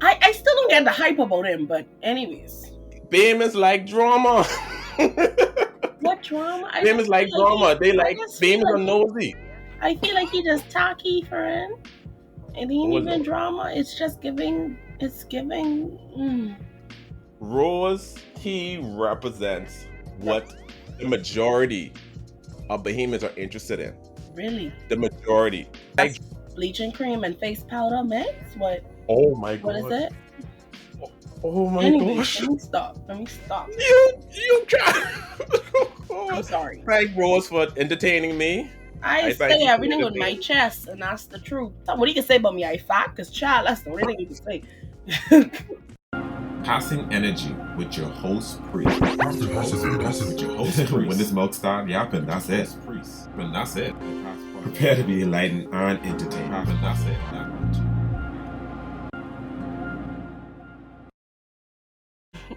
I still don't get the hype about him, but anyways. Famous like drama. What drama? Famous like drama. They I like just feel famous like and nosy. I feel like he just tacky, friend. It ain't Oh even Lord. drama. It's just giving. It's giving. Rose, he represents what the majority of Bahamians are interested in. Really? The majority. That's bleaching cream and face powder mix? What? Oh my What is god. it? Oh my Anyways, gosh. let me stop. Let me stop. You can't. I'm sorry. Thank Rose for entertaining me. I thank say you for everything with my entertaining. chest, and that's the truth. What you can say about me, I fat, because child, that's the only thing you can say. Passing energy with your host priest. With your host priest. When this milk start yapping, that's it. When that's it. Prepare to be enlightened and entertained. When that's it.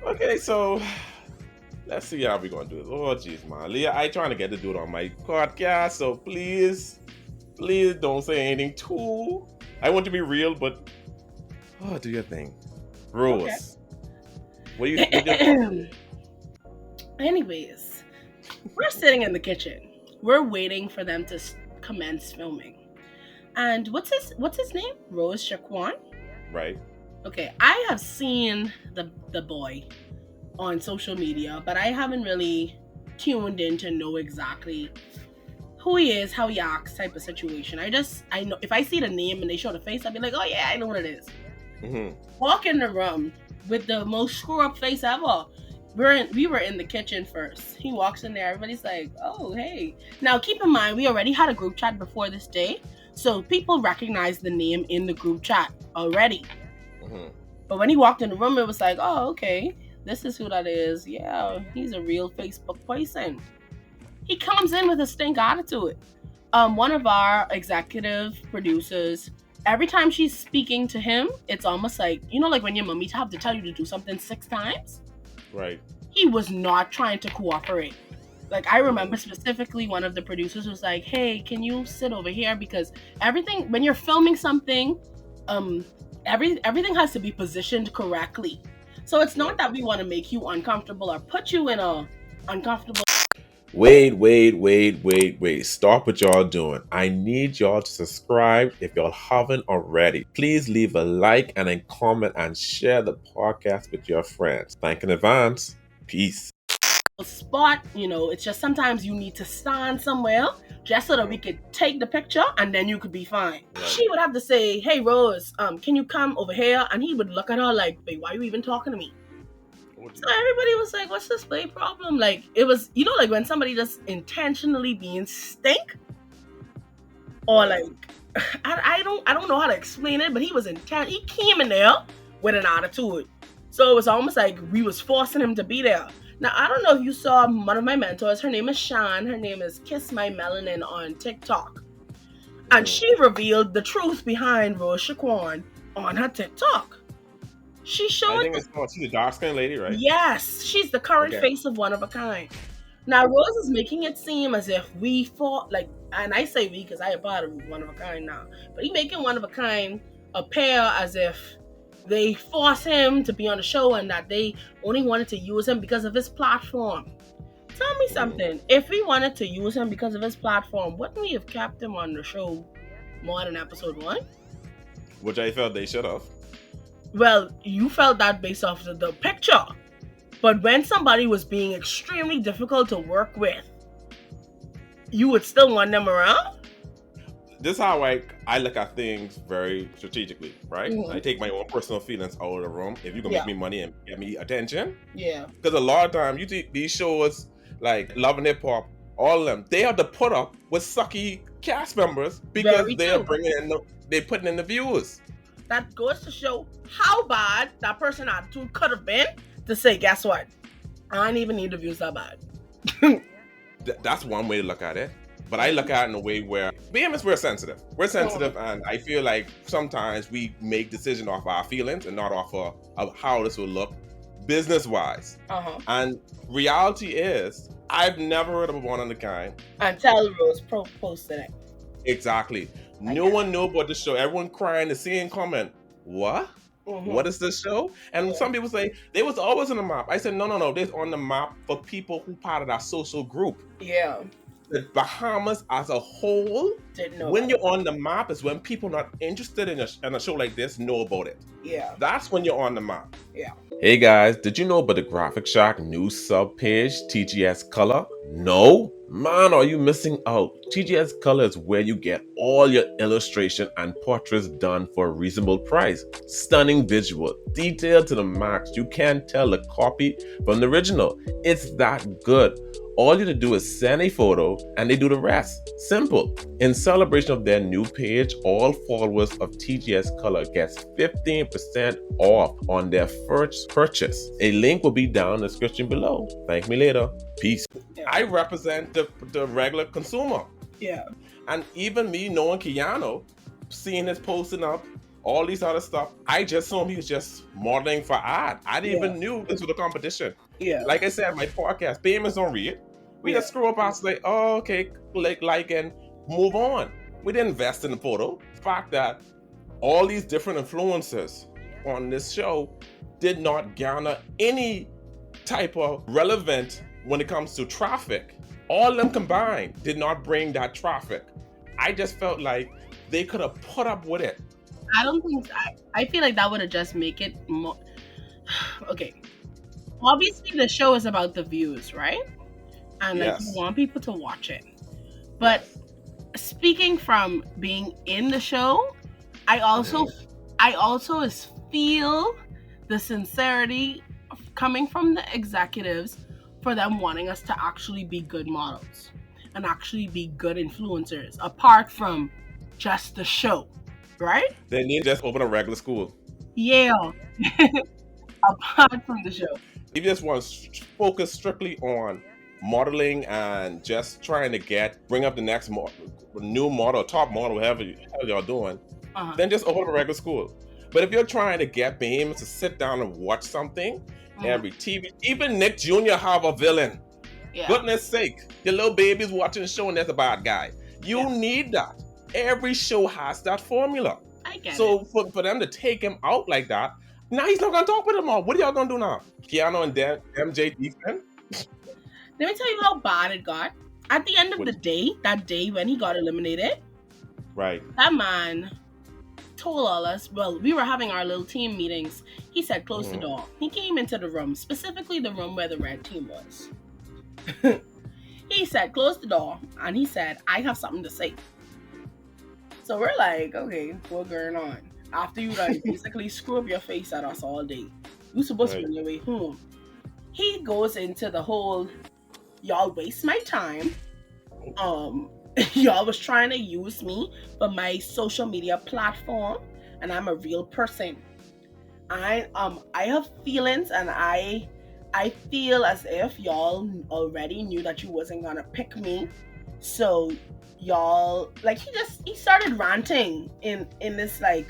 Okay, so let's see how we're gonna do this. Oh jeez, man. Leah, I trying to get to do it on my podcast, so please don't say anything too. I want to be real, but do your thing. Rose. Okay. What do you Anyways, we're sitting in the kitchen. We're waiting for them to commence filming. And what's his name? Rose Shaquan? Right. Okay, I have seen the boy on social media, but I haven't really tuned in to know exactly who he is, how he acts, type of situation. I know if I see the name and they show the face, I'll be like, oh yeah, I know what it is. Mm-hmm. Walk in the room with the most screw up face ever. We were in the kitchen first. He walks in there, everybody's like, oh hey. Now keep in mind, we already had a group chat before this day, so people recognize the name in the group chat already. Mm-hmm. But when he walked in the room, it was like, oh okay, this is who that is. Yeah, he's a real Facebook person. He comes in with a stink attitude. One of our executive producers, every time she's speaking to him, it's almost like, like when your mommy have to tell you to do something 6 times. Right. He was not trying to cooperate. Like, I remember specifically one of the producers was like, hey, can you sit over here? Because everything, when you're filming something, everything has to be positioned correctly. So it's not that we want to make you uncomfortable or put you in a uncomfortable. Wait. Stop what y'all doing. I need y'all to subscribe if y'all haven't already. Please leave a like and a comment and share the podcast with your friends. Thank in advance. Peace. Spot, it's just sometimes you need to stand somewhere just so that we could take the picture and then you could be fine. Right. She would have to say, hey Rose, can you come over here? And he would look at her like, wait, why are you even talking to me? So everybody was like, what's this play problem? Like, it was, like when somebody just intentionally being stink, or like, I don't know how to explain it, but he was intent. He came in there with an attitude. So it was almost like we was forcing him to be there. Now, I don't know if you saw one of my mentors. Her name is Shan. Her name is Kiss My Melanin on TikTok. And she revealed the truth behind Rose Shaquan on her TikTok. She showed. I think she's a dark-skinned lady, right? Yes, she's the current face of One of a Kind. Now, Rose is making it seem as if we fought, like, and I say we because I am part of One of a Kind now, but he making One of a Kind appear as if they force him to be on the show and that they only wanted to use him because of his platform. Tell me something. If we wanted to use him because of his platform, wouldn't we have kept him on the show more than episode 1? Which I felt they should have. Well, you felt that based off of the picture. But when somebody was being extremely difficult to work with, you would still want them around? This is how I look at things very strategically, right? Mm-hmm. I take my own personal feelings out of the room. If you can make me money and get me attention. Yeah. Because a lot of times, you see these shows like Love and Hip Hop, all of them, they have to put up with sucky cast members because they're putting in the viewers. That goes to show how bad that person attitude could have been to say, guess what? I don't even need the views that bad. That's one way to look at it. But I look at it in a way where BMS, we're sensitive. We're sensitive, and I feel like sometimes we make decisions off our feelings and not off of how this will look business-wise. Uh-huh. And reality is, I've never heard of a One of a Kind until Rose posted it. Exactly. No one knew about the show. Everyone crying, the scene comment. What? What is this show? And some people say they was always on the map. I said, no, they're on the map for people who part of that social group. Yeah. The Bahamas as a whole, when you're on the map is when people not interested in a show like this know about it. Yeah. That's when you're on the map. Yeah. Hey guys, did you know about the Graphic Shack new sub page, TGS Color? No? Man, are you missing out? TGS Color is where you get all your illustration and portraits done for a reasonable price. Stunning visual, detailed to the max. You can't tell the copy from the original. It's that good. All you have to do is send a photo and they do the rest. Simple. In celebration of their new page, all followers of TGS Color gets 15% off on their first purchase. A link will be down in the description below. Thank me later. Peace. I represent the regular consumer. Yeah. And even me knowing Keanu, seeing his posting up, all these other stuff, I just saw him, he was just modeling for ad. I didn't even knew this was a competition. Yeah. Like I said, my podcast, payments don't read. We just scroll past like, oh, okay, like and move on. We didn't invest in the photo. The fact that all these different influencers on this show did not garner any type of relevant when it comes to traffic. All of them combined did not bring that traffic. I just felt like they could have put up with it. I don't think I feel like that would have just make it more okay. Obviously the show is about the views, right? And like you want people to watch it. But speaking from being in the show, I also feel the sincerity coming from the executives for them wanting us to actually be good models and actually be good influencers apart from just the show, right? They need to just open a regular school. Yeah. Apart from the show. You just want to focus strictly on modeling and just trying to bring up the next new model, top model, whatever y'all doing, then just open up a regular school. But if you're trying to get Bahamians to sit down and watch something, every TV, even Nick Jr. have a villain. Yeah. Goodness sake, your little baby's watching the show and there's a bad guy. You need that. Every show has that formula. I get so it. For them to take him out like that, now he's not gonna talk with them all. What are y'all gonna do now? Keanu and MJ defend? Let me tell you how bad it got. At the end of the day, that day when he got eliminated, right? That man told all us, well, we were having our little team meetings. He said, close the door. He came into the room, specifically the room where the red team was. He said, close the door. And he said, I have something to say. So we're like, okay, what's going on? After you like basically screw up your face at us all day, you're supposed to be on your way home. He goes into the whole, y'all waste my time. Y'all was trying to use me for my social media platform, and I'm a real person. I have feelings, and I feel as if y'all already knew that you wasn't gonna pick me. So y'all like he started ranting in this like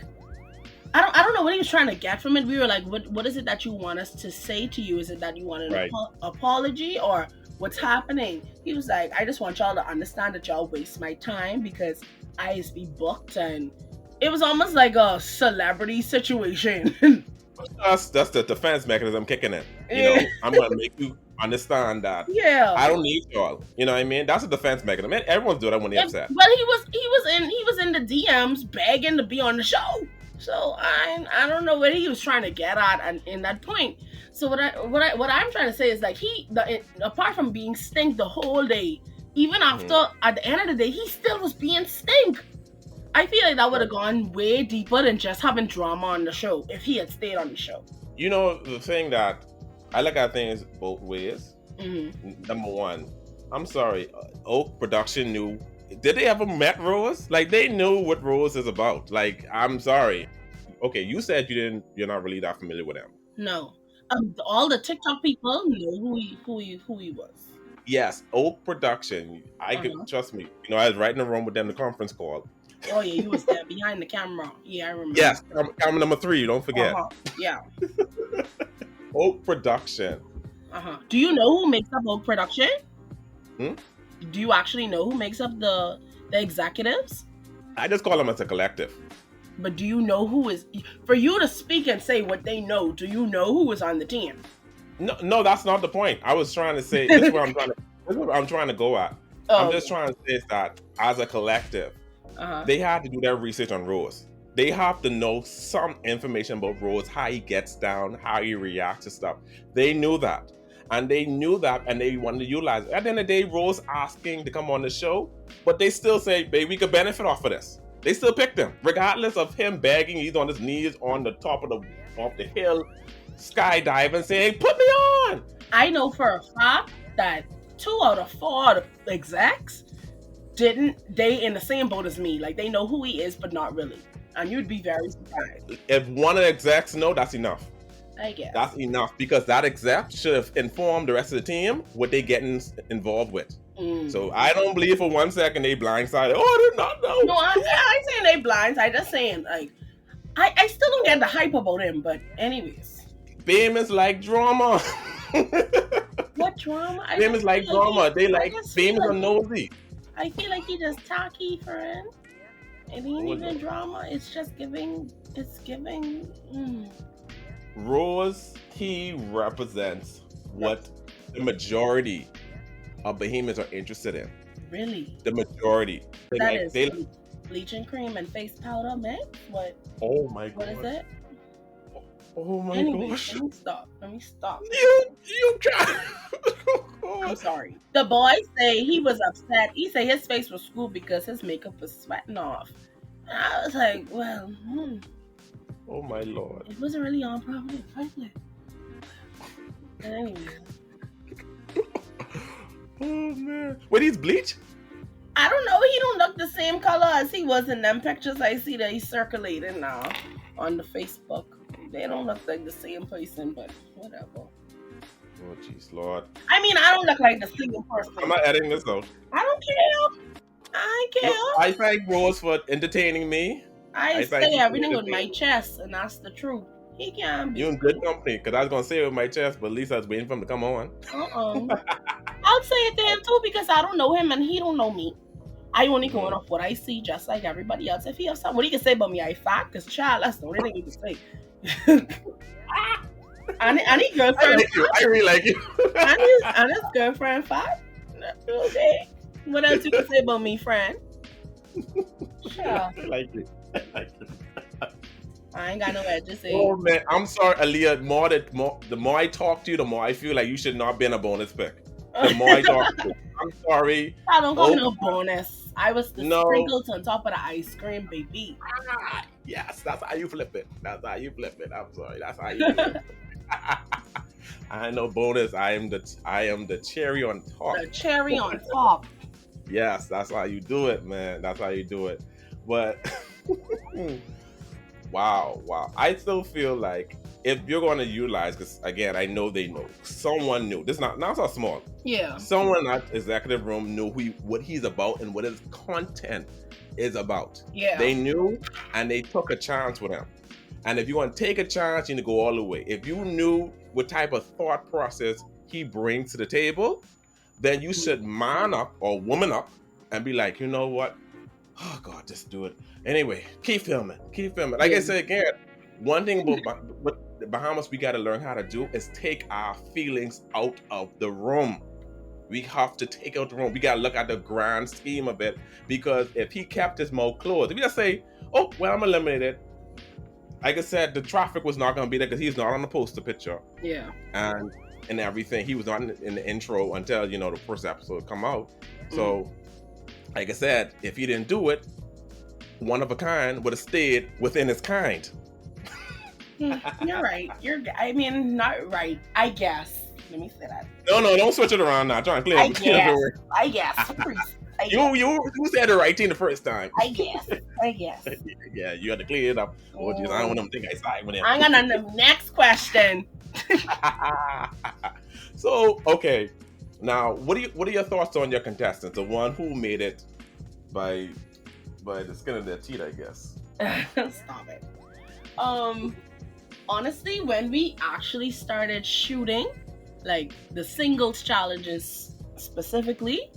I don't know what he was trying to get from it. We were like, what is it that you want us to say to you? Is it that you want an apology or what's happening? He was like, I just want y'all to understand that y'all waste my time because I be booked, and it was almost like a celebrity situation. That's the defense mechanism kicking in. You know, I'm gonna make you understand that. Yeah. I don't need y'all. You know what I mean? That's a defense mechanism. Man, everyone's doing that when they're upset. Well, he was in the DMs begging to be on the show. So I don't know what he was trying to get at and in that point. So what I'm trying to say is like apart from being stink the whole day, even after at the end of the day, he still was being stink. I feel like that would have gone way deeper than just having drama on the show if he had stayed on the show. You know, the thing that I look at things both ways. Number one, I'm sorry, Oak Production knew. Did they ever met Rose? Like, they knew what Rose is about. Like, I'm sorry. Okay, you said you're not really that familiar with him. No. All the TikTok people know who he was. Yes, Oak Production. I can trust me. You know, I was right in the room with them, the conference call. Oh yeah, you was there behind the camera. Yeah, I remember. Yes, camera number 3. Don't forget. Yeah. Oak Production. Do you know who makes up Oak Production? Do you actually know who makes up the executives? I just call them as a collective. but do you know who is? For you to speak and say what they know, do you know who is on the team? No, that's not the point. I was trying to say this is where I'm trying to go at. I'm just trying to say is that as a collective, they had to do their research on Rose. They have to know some information about Rose, how he gets down, how he reacts to stuff. They knew that. And they knew that, and they wanted to utilize it. At the end of the day, Rose asking to come on the show, but they still say, babe, we could benefit off of this. They still picked him. Regardless of him begging, he's on his knees on the top of the hill, skydiving, saying, put me on. I know for a fact that 2 out of 4 execs they in the same boat as me. Like, they know who he is, but not really. And you'd be very surprised. If one of the execs know, that's enough. I guess. That's enough, because that exec should have informed the rest of the team what they getting involved with. So I don't believe for 1 second they blindsided. Oh, I did not know. No, I ain't saying they blinds. I just saying, like, I still don't get the hype about him, but anyways. Famous like drama. What drama? Famous like drama. They like famous and nosy. I feel like he just tacky, friend. It ain't even drama. It's just giving. It's giving. Rose, he represents what the majority of Bahamians are interested in. Really? The majority. They bleaching cream and face powder mix? What? Oh my god. What is it? Oh my gosh. Let me stop. You try. I'm sorry. The boy say he was upset. He said his face was screwed because his makeup was sweating off. And I was like, well, Oh my lord. It wasn't really on properly, frankly. Anyway. Oh man. Wait, he's bleach? I don't know. He don't look the same color as he was in them pictures I see that he's circulating now on the Facebook. They don't look like the same person, but whatever. Oh jeez, Lord. I mean, I don't look like the same person. I'm not editing this out. I don't care. I care. No, I thank Rose for entertaining me. I say everything with my chest, and that's the truth. He can be. You in good company, because I was going to say it with my chest, but at least I was waiting for him to come on. I'll say it to him too, because I don't know him and he don't know me. I only going off what I see, just like everybody else. If he has something, what he can say about me, I fact, because child, that's the only thing he can say. and his girlfriend. I really like you. and his girlfriend fact. Okay. What else you can say about me, friend? Sure. I like it. I ain't got no edge to say. Oh man, I'm sorry, Aleia. The more I talk to you, the more I feel like you should not be in a bonus pick. The more I talk to you, I'm sorry. I don't call me no bonus. I was the sprinkles on top of the ice cream, baby. Yes, that's how you flip it. I'm sorry. That's how you flip it. I know bonus. I am the cherry on top. The cherry on top. Yes, that's how you do it, man. That's how you do it. But wow. I still feel like if you're going to utilize, because again, I know they know. Someone knew. This is not so small. Yeah. Someone in that executive room knew what he's about and what his content is about. Yeah. They knew, and they took a chance with him. And if you want to take a chance, you need to go all the way. If you knew what type of thought process he brings to the table, then you should man up or woman up and be like, you know what? Oh God, just do it. Anyway, keep filming. Like I said again, one thing about what the Bahamas we got to learn how to do is take our feelings out of the room. We have to take out the room. We got to look at the grand scheme of it, because if he kept his mouth closed, if you just say, oh, well, I'm eliminated. Like I said, the traffic was not going to be there because he's not on the poster picture. Yeah. And everything. He was not in the intro until, the first episode come out. So, like I said, if he didn't do it, one of a kind would have stayed within his kind. You're right. Not right. I guess. Let me say that. No, don't switch it around now. Try and clear it. I guess. You said the right thing the first time. I guess. Yeah, you had to clear it up. Oh, geez, I don't want them to think I side with him. I'm gonna the next question. So, okay. Now, what are your thoughts on your contestants? The one who made it by the skin of their teeth, I guess. Stop it. Honestly, when we actually started shooting, like the singles challenges specifically,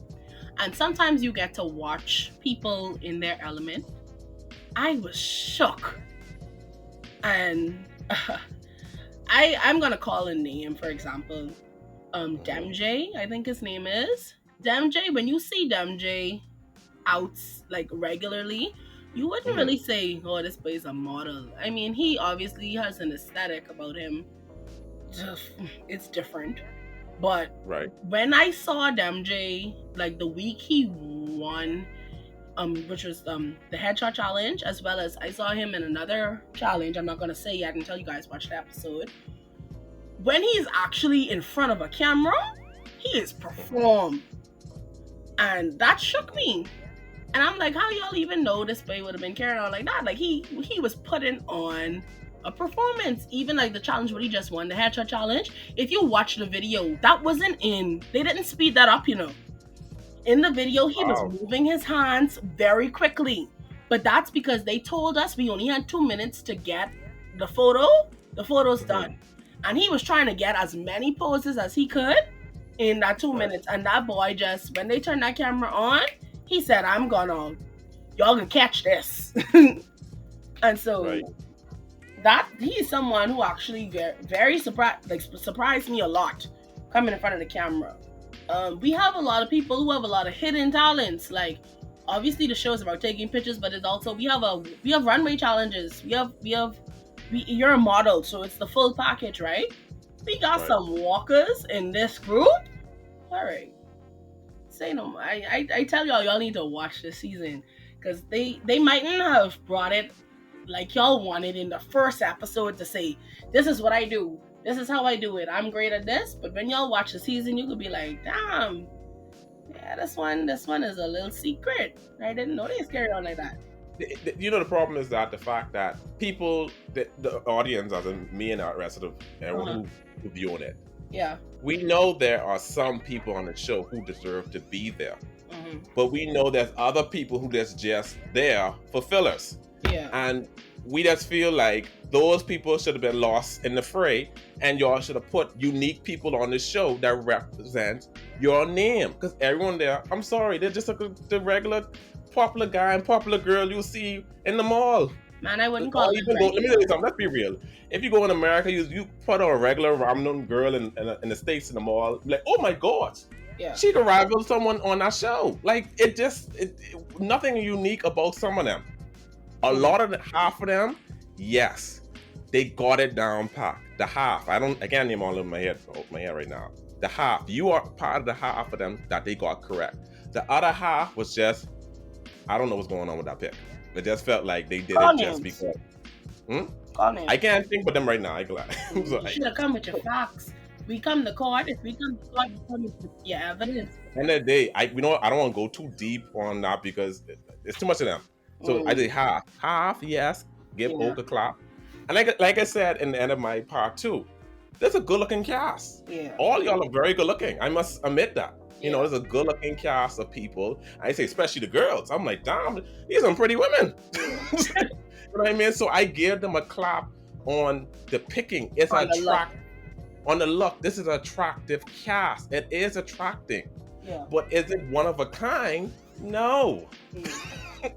and sometimes you get to watch people in their element, I was shook. And I'm gonna call a name, for example. Demjay, I think his name is. Demjay, when you see Demjay out like regularly, you wouldn't really say, oh, this boy is a model. I mean, he obviously has an aesthetic about him. It's different. But when I saw Demjay, like the week he won, which was the headshot challenge, as well as I saw him in another challenge. I'm not gonna say yet until you guys watch the episode. When he's actually in front of a camera, he is performed. And that shook me. And I'm like, how y'all even know this boy would have been carrying on like that? Like he was putting on a performance. Even like the challenge where he just won, the headshot challenge. If you watch the video, that wasn't in. They didn't speed that up, you know. In the video, he was moving his hands very quickly. But that's because they told us we only had 2 minutes to get the photo. The photo's done. And he was trying to get as many poses as he could in that 2 minutes. And that boy just, when they turned that camera on, he said, y'all gonna catch this. And so that he's someone who actually very surprised me a lot coming in front of the camera. We have a lot of people who have a lot of hidden talents. Like obviously the show is about taking pictures, but it's also we have runway challenges. You're a model, so it's the full package, right? We got some walkers in this group. All right. Say no more. I tell y'all need to watch this season because they mightn't have brought it like y'all wanted in the first episode to say, this is what I do. This is how I do it. I'm great at this. But when y'all watch the season, you could be like, damn, yeah, this one is a little secret. I didn't know they carried on like that. You know, the problem is that the fact that people, the audience, as in me and the rest of everyone who viewing it, we know there are some people on the show who deserve to be there. But we know there's other people who just there for fillers. And we just feel like those people should have been lost in the fray, and y'all should have put unique people on the show that represent your name. Because everyone there, I'm sorry, they're just the regular popular guy and popular girl you see in the mall. Man, I wouldn't call it. Let me tell you something. Let's be real. If you go in America, you put on a regular random girl in the States in the mall, like, oh my God, she could rival someone on that show. Like nothing unique about some of them. A lot of half of them, yes, they got it down pat. The half, I can't name all of my head right now. The half, you are part of the half of them that they got correct. The other half was just, I don't know what's going on with that pick. It just felt like they did it just because. I can't think of them right now. I'm glad. You should have come with your facts. We come to court. If we come to court, we come with your evidence. End of the day, I don't want to go too deep on that because it's too much of them. So I did half, yes, give Oak a clap. And like I said in the end of my part 2, there's a good-looking cast. All y'all are very good-looking. I must admit that. You know, there's a good-looking cast of people. I say, especially the girls. I'm like, damn, these are pretty women. You know what I mean? So I give them a clap on the picking. It's attractive. On the look, this is an attractive cast. It is attracting. But is it one of a kind? No.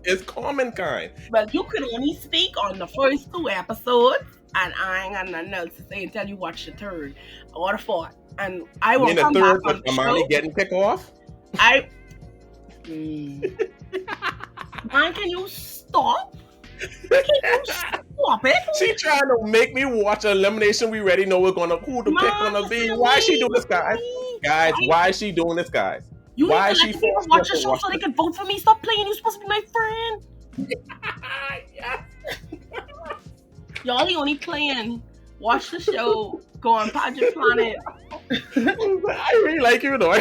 It's common kind. But you could only speak on the first 2 episodes, and I ain't got nothing else to say until you watch the 3rd or the 4th. And I will come back on the show. Getting picked off? Man, can you stop? Can you stop it? She trying to make me watch an elimination we already know who the pick gonna be. Why is she doing this, guys? Why is she doing this, guys? Why is she forced to watch the show so they can vote for me? Stop playing. You're supposed to be my friend. Y'all the only playing. Watch the show. Go on Pageant Planet. I really like you, though.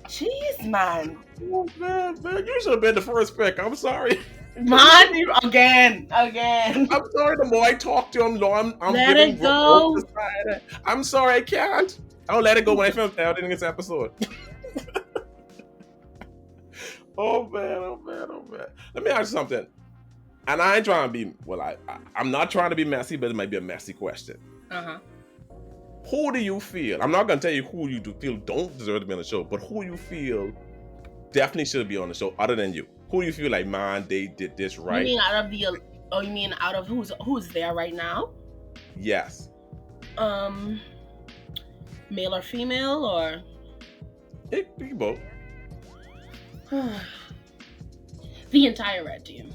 Jeez, man. Oh, man. You should have been the first pick. I'm sorry. Man, again. I'm sorry. The more I talk to him, the more I'm let it go. I'm sorry, I can't. I'll let it go when I film editing this episode. Oh man. Let me ask you something. And I ain't trying to be, I'm not trying to be messy, but it might be a messy question. Who do you feel, I'm not going to tell you who you feel don't deserve to be on the show, but who you feel definitely should be on the show other than you? Who do you feel like, man, they did this right? You mean out of the? Oh, you mean out of who's there right now? Yes. Male or female or? It be both. The entire red team.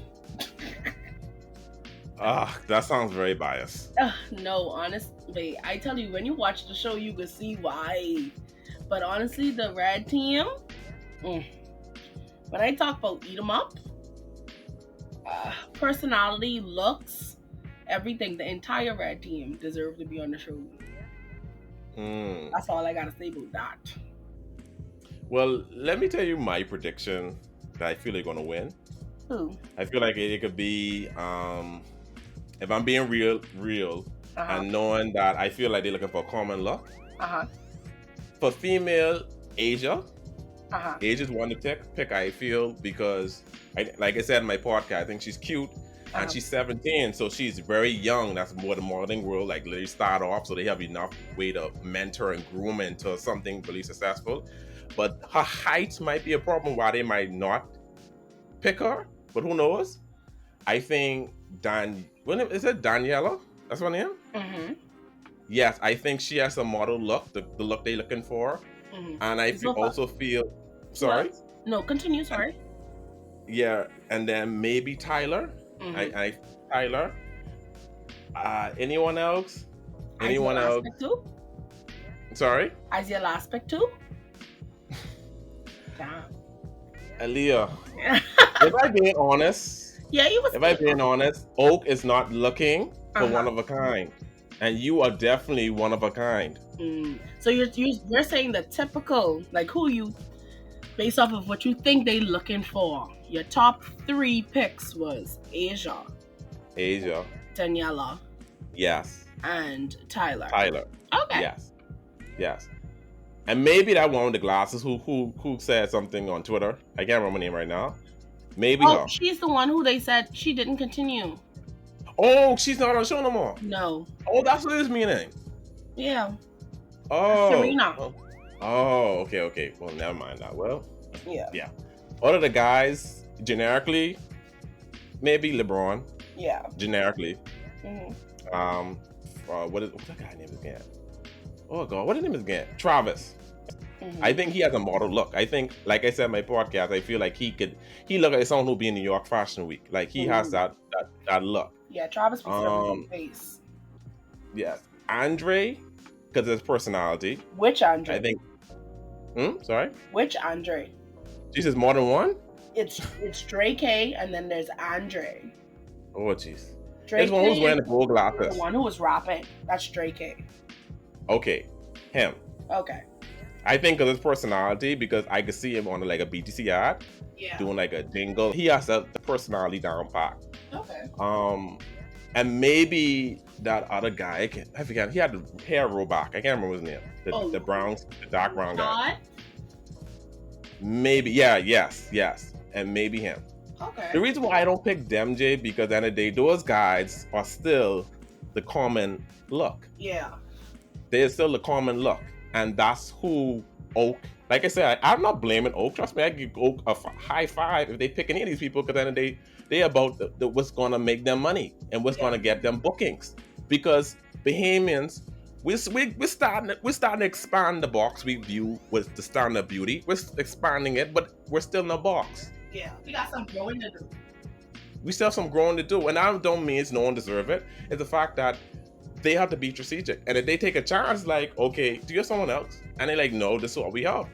That sounds very biased. No, honestly, I tell you, when you watch the show, you can see why. But honestly, the red team, when I talk about eat 'em up, personality, looks, everything, the entire red team deserve to be on the show. That's all I gotta say about that. Well, let me tell you my prediction that I feel they're gonna win. Who? I feel like it could be, if I'm being real, and knowing that I feel like they're looking for a common look. For female, Asia. Asia's one to pick, I feel, because, like I said in my podcast, I think she's cute, and she's 17, so she's very young. That's more the modeling world, like literally start off, so they have enough way to mentor and groom into something really successful. But her height might be a problem why they might not pick her, but who knows? I think is it Daniela? That's her name? Yes, I think she has a model look, the look they're looking for. And I also feel, sorry? What? No, continue, sorry. Yeah, and then maybe Tyler. Tyler. Anyone else? Anyone else? Too? Sorry? As your last pick too? Damn. Aleia. If I'm being honest, if I'm being honest, Oak is not looking for one of a kind. And you are definitely one of a kind. So you're saying the typical, like who you, based off of what you think they looking for. Your top 3 picks was Asia, Daniela, yes, and Tyler. Okay. Yes. And maybe that one with the glasses who said something on Twitter. I can't remember her name right now. Maybe her. She's the one who they said she didn't continue. Oh, she's not on the show no more. No. Oh, that's what it's meaning. Yeah. Oh. Serena. Oh, okay. Well, never mind that. Well. Yeah. All of the guys, generically, maybe LeBron. Yeah. Generically. What's that guy's name again? Oh God, what his name is again? Travis. I think he has a model look. I think, like I said in my podcast, I feel like he look like someone who'll be in New York Fashion Week. Like he has that look. Yeah, Travis was face. Yes. Andre, because of his personality. Which Andre? I think. Sorry? Which Andre? She says more than one? It's Drake and then there's Andre. Oh jeez. There's one who's wearing the gold glasses. The one who was rapping. That's Drake. Okay. Him. Okay. I think of his personality because I could see him on like a BTC ad. Yeah. Doing like a jingle. He has the personality down pat. Okay. And maybe that other guy, I forget, he had the hair roll back. I can't remember his name. The dark brown guy. Maybe, yes. And maybe him. Okay. The reason why I don't pick them, Jay, because at the end of the day, those guys are still the common look. Yeah. They're still the common look. And that's who Oak, like I said, I'm not blaming Oak. Trust me, I give Oak a high five if they pick any of these people, because at the end of the day, they're about what's going to make them money and what's going to get them bookings. Because Bahamians, we're starting to expand the box we view with the standard of beauty. We're expanding it, but we're still in a box. Yeah, we got some growing to do. We still have some growing to do, and I don't mean it's no one deserve it. It's the fact that they have to be strategic, and if they take a chance, like, okay, do you have someone else? And they're like, no, this is what we have.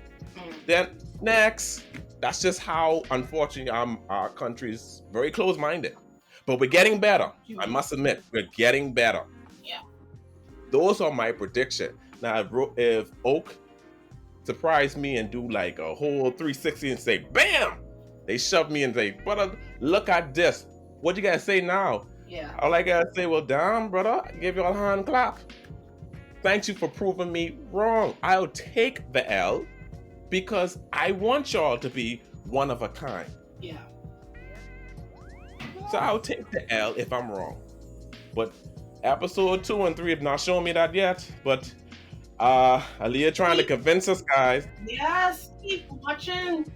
Then next, that's just how, unfortunately, our country is very close-minded. But we're getting better. I must admit, we're getting better. Yeah. Those are my prediction. Now, if Oak surprise me and do like a whole 360 and say, bam, they shove me and say, brother, look at this. What you gotta say now? Yeah. All I gotta say, well, damn, brother, I give you all a hand clap. Thank you for proving me wrong. I'll take the L because I want y'all to be one of a kind. Yeah. So I'll take the L if I'm wrong. But episode 2 and 3 have not shown me that yet. But Aleia trying to convince us, guys. Yes, keep watching.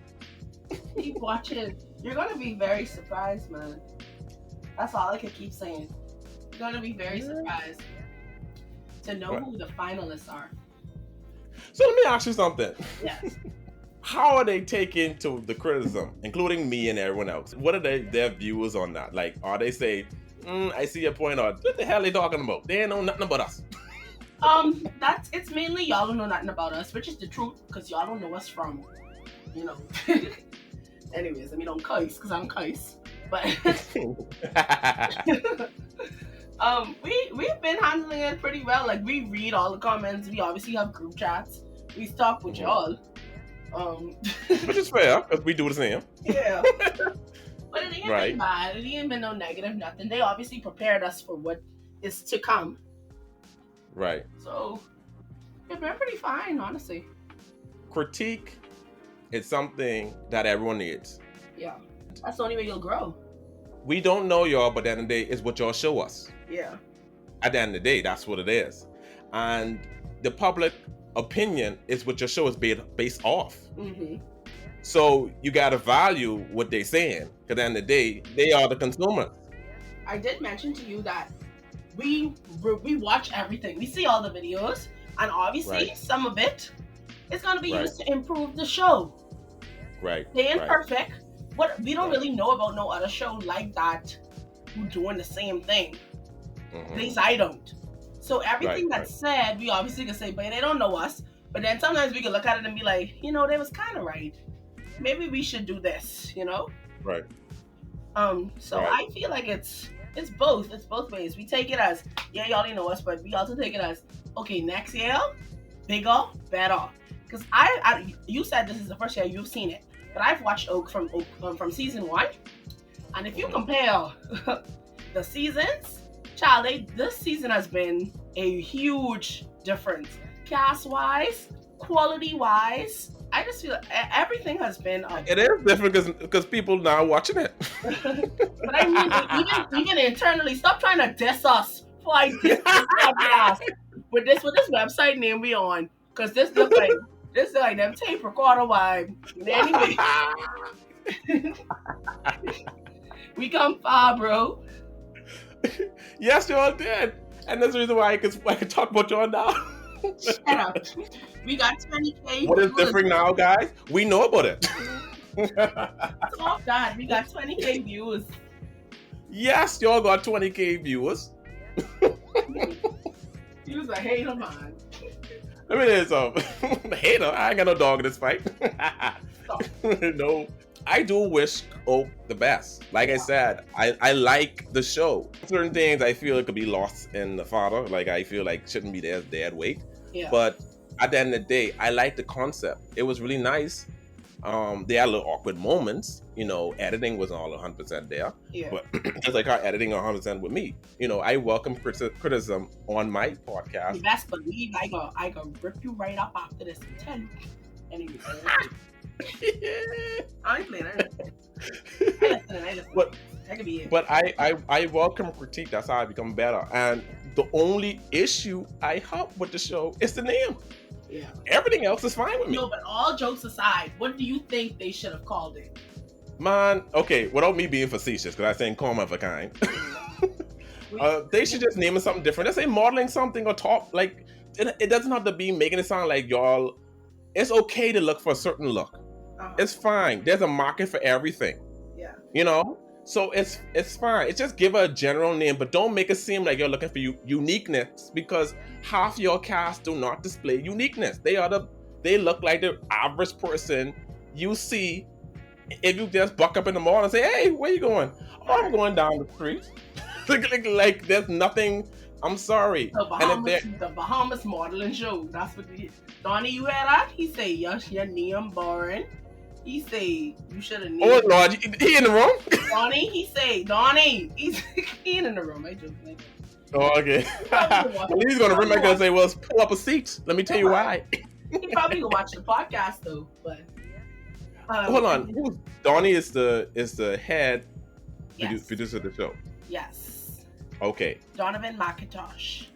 Keep watching. You're gonna be very surprised, man. That's all I could keep saying. You're gonna be very surprised to know who the finalists are. So let me ask you something. Yes. How are they taking to the criticism, including me and everyone else? What are their views on that? Like, are they say, I see your point, or what the hell are they talking about? They ain't know nothing about us. It's mainly y'all don't know nothing about us, which is the truth, because y'all don't know us from, you know. Anyways, I mean, don't cuss, because I don't cuss. But we've been handling it pretty well. Like, we read all the comments. We obviously have group chats. We talk with y'all. Which is fair, because we do the same. Yeah. But it ain't been bad. It ain't been no negative, nothing. They obviously prepared us for what is to come. Right. So, yeah, we're pretty fine, honestly. Critique is something that everyone needs. Yeah. That's the only way you'll grow. We don't know y'all, but at the end of the day, it's what y'all show us. Yeah. At the end of the day, that's what it is. And the public opinion is what your show is based off. Mm-hmm. So you gotta value what they're saying, because at the end of the day, they are the consumers. I did mention to you that we watch everything. We see all the videos, and obviously some of it is going to be used to improve the show. Right. They ain't perfect. But we don't really know about no other show like that who doing the same thing. At least I don't. So everything that's said, we obviously can say, but they don't know us. But then sometimes we can look at it and be like, you know, they was kind of right. Maybe we should do this, you know? Right. So I feel like it's both. It's both ways. We take it as, yeah, y'all didn't know us, but we also take it as, okay, next year, bigger, better. Because you said this is the first year you've seen it, but I've watched Oak from season 1, and if you compare the seasons, child, this season has been a huge difference, cast-wise, quality-wise. I just feel everything has been up. It is different because people now watching it. But I mean, even internally, stop trying to diss us for I diss this podcast with this website name we on, because this look like them tape recorder vibe. Anyway, we come far, bro. Yes, y'all did, and that's the reason why I could talk about y'all now. Shut up. We got 20K. What is different now, guys? We know about it. Oh God, we got 20K views. Yes, y'all got 20K viewers. He was a hater, man. Let me tell you something. Hater? I ain't got no dog in this fight. No. I do wish Oak the best. Like I said, I like the show. Certain things I feel it could be lost in the father. Like I feel like shouldn't be their dead weight. Yeah. But at the end of the day, I like the concept. It was really nice. They had little awkward moments. You know, editing wasn't all 100% there. Yeah. But just like how editing 100% with me. You know, I welcome criticism on my podcast. You best believe I gonna rip you right up after this and tell you. Anyway. I ain't playing. I listen. That could be it. But I welcome critique. That's how I become better. And the only issue I have with the show is the name. Yeah. Everything else is fine with me. No, but all jokes aside, what do you think they should have called it? Man, okay, without me being facetious, because I think call of a kind. They should just name it something different. Let's say modeling something or top. Like, it doesn't have to be making it sound like y'all. It's okay to look for a certain look. It's fine. There's a market for everything. Yeah. You know? So it's fine. It's just give a general name, but don't make it seem like you're looking for uniqueness, because half your cast do not display uniqueness. They look like the average person you see if you just buck up in the mall and say, "Hey, where you going?" "Oh, I'm going down the street." like there's nothing. I'm sorry. The Bahamas modeling show. That's what it is. Donnie, you heard that? He say, "Yes, your name boring." He say, "You should have named." Oh Lord, he in the room? Donnie, he's in the room. I just think. Oh, okay. He's gonna ring back and say, "Well, pull up a seat. Let me tell you why." He probably gonna watch the podcast though, but. Hold on. Donnie is the head producer of the show. Yes. Okay. Donovan McIntosh.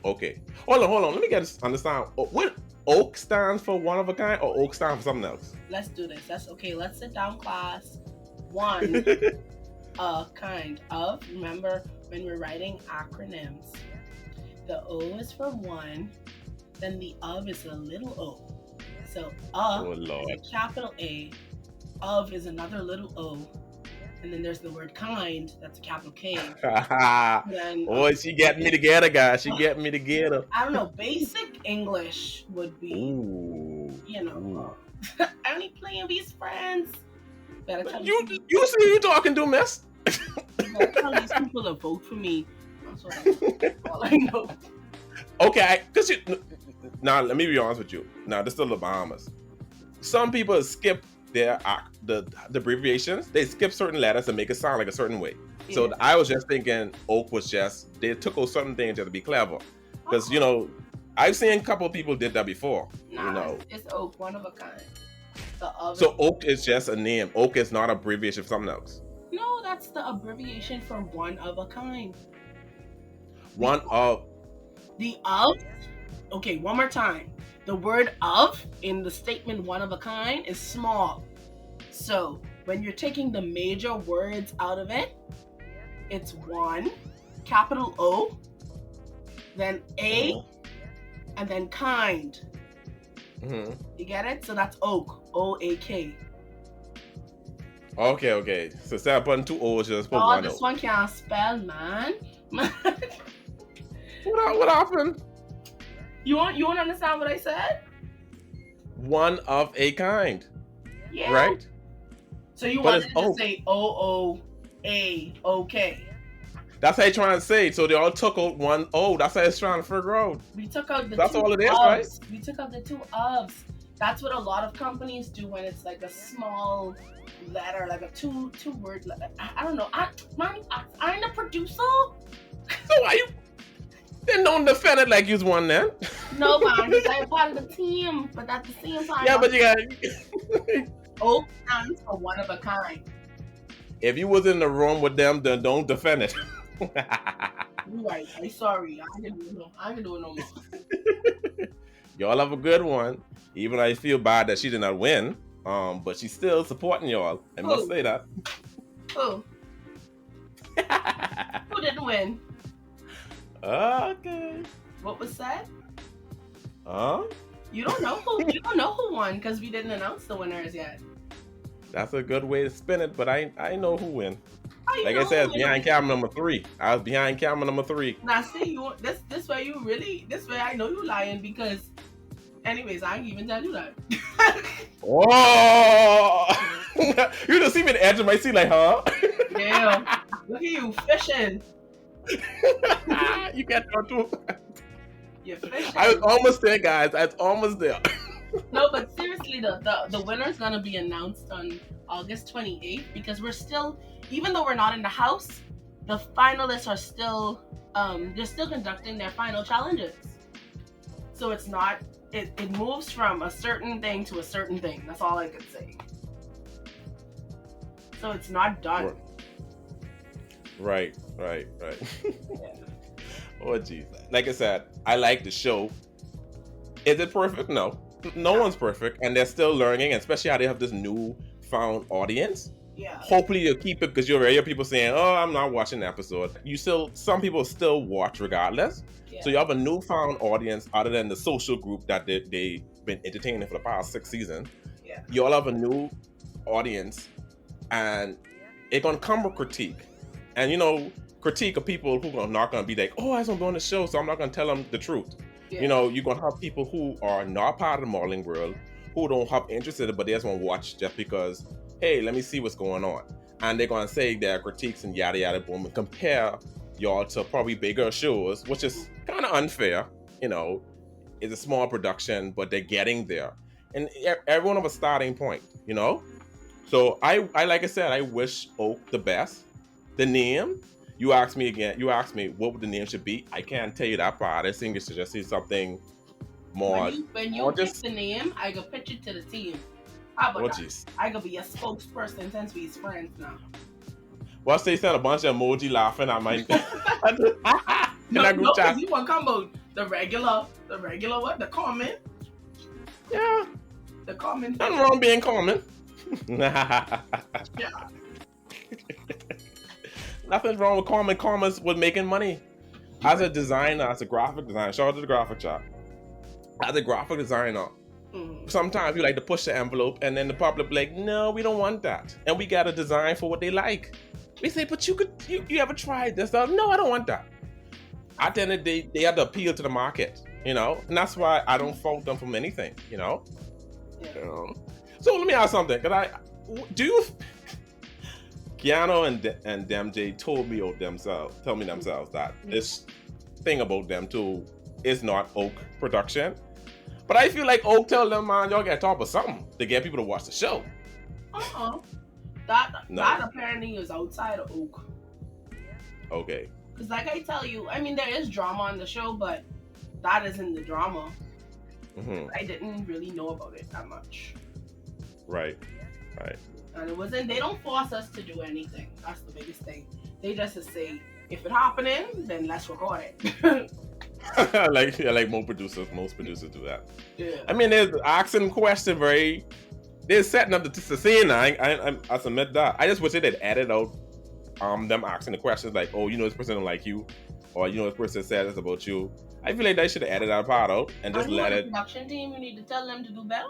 Okay. Hold on. Let me understand. oak stands for one of a kind, or oak stands for something else? Let's do this. That's okay. Let's sit down, class. One, a kind of. Remember when we're writing acronyms, the O is for one, then the of is a little o. So Oh Lord. is a capital A, of is another little o, and then there's the word kind, that's a capital K. Then, oh, she getting me together, guys. She getting me together. I don't know, basic English would be, Ooh. you know, only playing these friends. Better tell You see who you talking to, miss? better tell these people to vote for me. That's all I know. Okay, because now let me be honest with you. Now this is the Bahamas. Some people skip their the abbreviations. They skip certain letters and make it sound like a certain way. Yeah. So I was just thinking oak was just, they took out certain things just to be clever. Because you know, I've seen a couple of people did that before. Nah, you know, it's oak, one of a kind. So oak is just a name. Oak is not an abbreviation for something else. No, that's the abbreviation for one of a kind. One of. The of. Okay, one more time. The word of in the statement one of a kind is small. So when you're taking the major words out of it, it's one, capital O, then A, and then kind. Mm-hmm. You get it? So that's oak, O-A-K. Okay. So instead of putting two O's, just put one O. This one can't spell, man. What happened? You want to understand what I said? One of a kind. Yeah. Right? So you wanted to say O-O-A-O-K. That's how you're trying to say. So they all took out one O. That's how it's trying to figure out. We took out the That's two all it is, ofs. right? We took out the two ofs. That's what a lot of companies do when it's like a small letter, like a two word letter. I don't know. I'm the producer. So why you? Then don't defend it like you was one then. No, man, because I'm part of the team. But at the same time, yeah, but you got. O stands for one of a kind. If you was in the room with them, then don't defend it. You're right. I'm sorry. I can do it no more. Y'all have a good one. Even I feel bad that she did not win. But she's still supporting y'all. I must say that. Who? Who didn't win? Okay. What was said? Huh? You don't know who won because we didn't announce the winners yet. That's a good way to spin it, but I know who win. Like I know said, behind camera number 3. I was behind camera number 3. Now see, this way I know you lying because anyways, I ain't even tell you that. Oh, you just see me at the edge of my seat like, huh? Damn. Look at you fishing. You got that too. You're fishing. I was almost there, guys. I was almost there. No, but seriously, the winner's gonna be announced on August 28th because we're still, even though we're not in the house, the finalists are still, they're still conducting their final challenges. So it's not, it moves from a certain thing to a certain thing. That's all I could say. So it's not done. Right. Yeah. Oh, geez. Like I said, I like the show. Is it perfect? No. No one's perfect, and they're still learning, especially how they have this new found audience. Yeah. Hopefully you'll keep it because you hear people saying, "Oh, I'm not watching the episode." Some people still watch regardless. Yeah. So you have a newfound audience other than the social group that they've been entertaining for the past 6 seasons. Yeah. You all have a new audience, and it's gonna come with critique, and critique of people who are not gonna be like, "Oh, I was gonna go on the show, so I'm not gonna tell them the truth." Yeah. You're gonna have people who are not part of the modeling world, who don't have interest in it, but they just want to watch just because, hey, let me see what's going on. And they're gonna say their critiques and yada yada boom and compare y'all to probably bigger shows, which is kind of unfair. It's a small production, but they're getting there. And everyone have a starting point, So I like I said, I wish Oak the best. The name, you asked me what would the name should be. I can't tell you that part. I think it's just see something more. When you pick the name, I go pitch it to the team. How about that? I go be a spokesperson since we're friends now. Well, they sent a bunch of emoji laughing at my. No, you want to come out the regular what? The comment? Yeah. The common. Nothing wrong being common. Yeah. Nothing wrong with common commerce with making money. As a designer, as a graphic designer, shout out to the graphic shop. As a graphic designer, sometimes you like to push the envelope and then the public like, no, we don't want that. And we got to design for what they like. We say, but you ever tried this? No, I don't want that. At the end of the day, they have to appeal to the market, you know? And that's why I don't fault them from anything, you know? Yeah. So let me ask something. Keanu and DMJ tell me themselves that this thing about them too is not Oak production. But I feel like Oak tell them, man, y'all gotta talk about something to get people to watch the show. That apparently is outside of Oak. Okay. Because like I tell you, I mean, there is drama on the show, but that isn't the drama. Mm-hmm. I didn't really know about it that much. Right. And it wasn't, they don't force us to do anything. That's the biggest thing. They just say, if it's happening, then let's record it. like most producers do that. Yeah. I mean, they're asking question they're setting up the scene. I submit that. I just wish they'd added out them asking the questions like, oh, you know, this person don't like you, or you know, this person said this about you. I feel like they should have added that part out and just let it. Production team, you need to tell them to do better.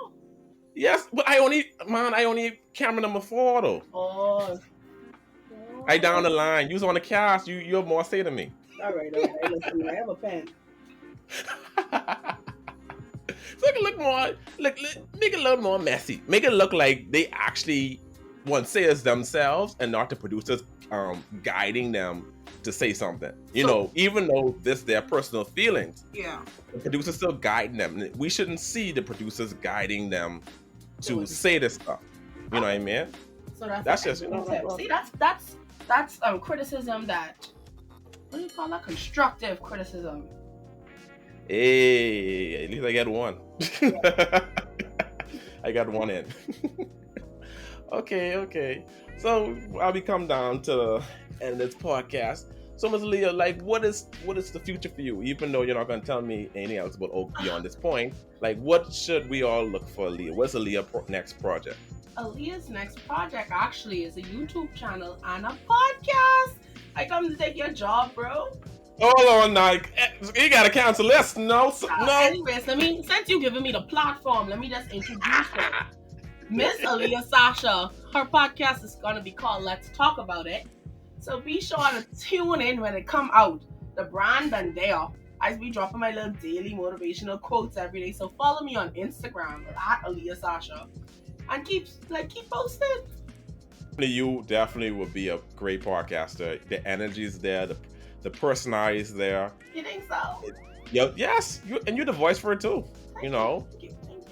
Yes, but I only camera number 4 though. Oh. I down the line. You was on the cast. You have more say to me. All right. Listen, I have a pen. So it can look more, make it a little more messy. Make it look like they actually want to say it themselves and not the producers guiding them to say something. You know, even though this their personal feelings, yeah, the producers still guiding them. We shouldn't see the producers guiding them to say this stuff. You know what I mean? So that's just, you know. See, that's criticism that, what do you call that? Constructive criticism. Hey, at least I got one. I got one in. Okay. So I'll be come down to end this podcast. So Ms. Aleia, like, what is the future for you? Even though you're not going to tell me anything else about Oak beyond this point, like, what should we all look for, Aleia? What's Aleia next project? Alea's next project actually is a YouTube channel and a podcast. I come to take your job, bro. Hold on, now. You gotta cancel this. No. Anyways, since you giving me the platform, let me just introduce her. Miss Aleia Sasha. Her podcast is gonna be called Let's Talk About It. So be sure to tune in when it come out. The brand and there. I be dropping my little daily motivational quotes every day. So follow me on Instagram at Aleia Sasha. And keep posting. You definitely would be a great podcaster. The energy is there. The personality is there. You think so? Yes. You're the voice for it too. You know.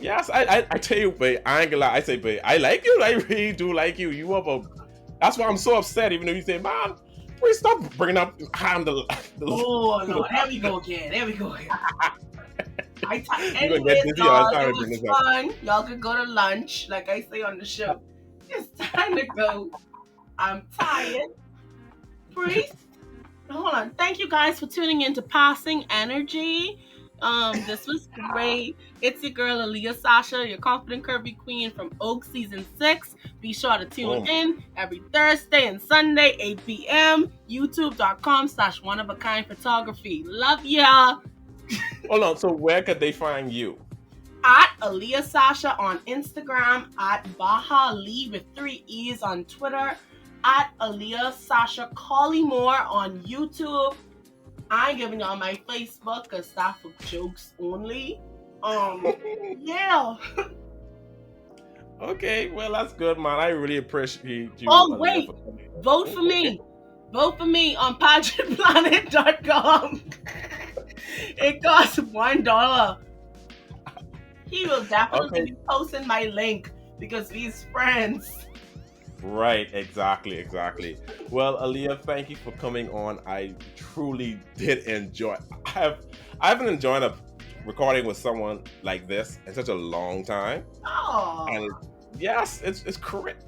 Yes, I tell you, babe, I ain't gonna lie. I say, babe, I like you. I really do like you. You have a. That's why I'm so upset. Even though you say, man, please stop bringing up. I'm the. Oh no! There we go again. Anyways, y'all, it was fun. Y'all could go to lunch, like I say on the show. It's time to go. I'm tired. Priest. Hold on. Thank you guys for tuning in to Passing Energy. This was great. It's your girl Aleia Sasha, your confident curvy queen from Oak Season 6. Be sure to tune in every Thursday and Sunday, 8 p.m. YouTube.com/oneofakindphotography. Love ya. Hold on. So where could they find you? At Aleia Sasha on Instagram, at Bahali with 3 E's on Twitter, at Aleia Sasha Collymore on YouTube. I ain't giving y'all my Facebook because that's for jokes only. Yeah. Okay, well that's good, man. I really appreciate you. Oh wait, vote for me. Vote for me on pageantplanet.com. It costs $1. He will definitely be posting my link because we's friends. Right, exactly. Well, Aleia, thank you for coming on. I truly did enjoy. I haven't enjoyed recording with someone like this in such a long time. Oh, and it's correct.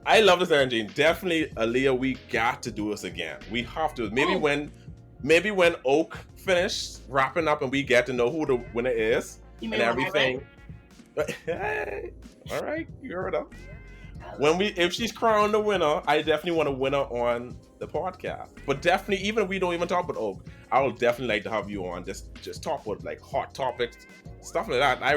I love this energy. Definitely, Aleia, we got to do this again. We have to. Maybe when Oak finished wrapping up and we get to know who the winner is and everything. Hey, all right, you heard her. If she's crowned the winner, I definitely want a winner on the podcast. But definitely, even if we don't even talk about Oak, I would definitely like to have you on. Just talk about like hot topics, stuff like that. I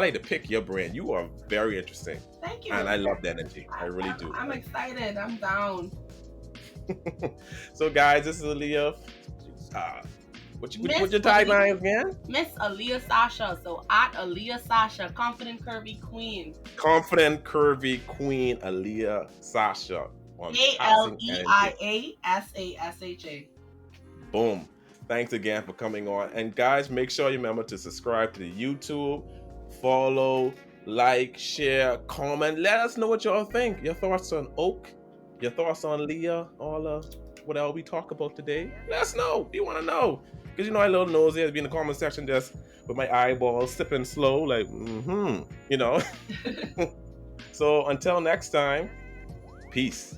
like to pick your brain. You are very interesting. Thank you. And I love the energy. I really do. I'm excited. I'm down. So guys, this is Aleia. What's your tagline again? Miss Aleia Sasha. So at Aleia Sasha, confident curvy queen. Confident curvy queen Aleia Sasha. ALEIASASHA. Boom. Thanks again for coming on. And guys, make sure you remember to subscribe to the YouTube, follow, like, share, comment. Let us know what y'all think. Your thoughts on Oak, your thoughts on Leah, all what else we talk about today. Let us know. We want to know. Because I little nosy has been in the comment section just with my eyeballs sipping slow, like, So until next time, peace.